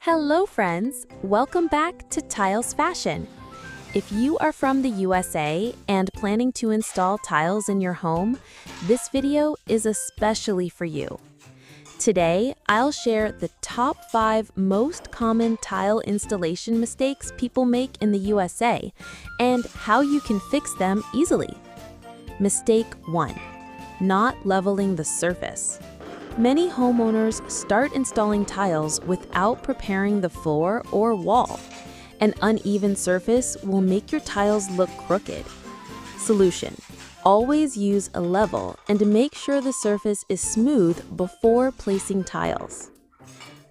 Hello friends, welcome back to Tiles Fashion. If you are from the USA and planning to install tiles in your home, this video is especially for you. Today, I'll share the top 5 most common tile installation mistakes people make in the USA and how you can fix them easily. Mistake 1. Not leveling the surface. Many homeowners start installing tiles without preparing the floor or wall. An uneven surface will make your tiles look crooked. Solution: always use a level and make sure the surface is smooth before placing tiles.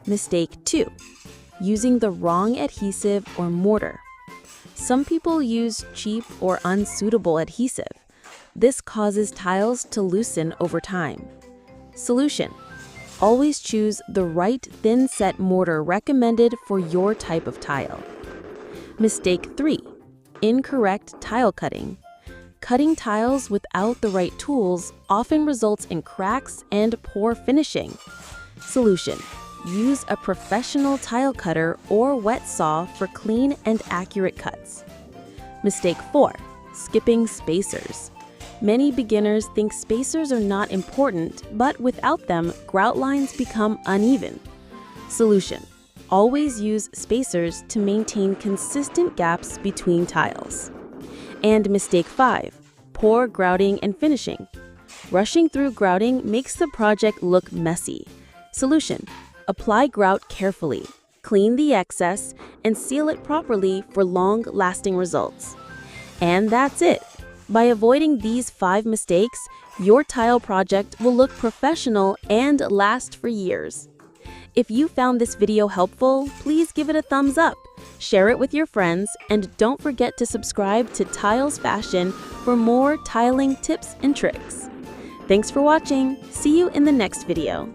Mistake 2. Using the wrong adhesive or mortar. Some people use cheap or unsuitable adhesive. This causes tiles to loosen over time. Solution: always choose the right thin-set mortar recommended for your type of tile. Mistake 3. Incorrect tile cutting. Cutting tiles without the right tools often results in cracks and poor finishing. Solution: use a professional tile cutter or wet saw for clean and accurate cuts. Mistake 4. Skipping spacers. Many beginners think spacers are not important, but without them, grout lines become uneven. Solution: always use spacers to maintain consistent gaps between tiles. And mistake 5. Poor grouting and finishing. Rushing through grouting makes the project look messy. Solution: apply grout carefully, clean the excess, and seal it properly for long-lasting results. And that's it. By avoiding these 5 mistakes, your tile project will look professional and last for years. If you found this video helpful, please give it a thumbs up, share it with your friends, and don't forget to subscribe to Tiles Fashion for more tiling tips and tricks. Thanks for watching. See you in the next video.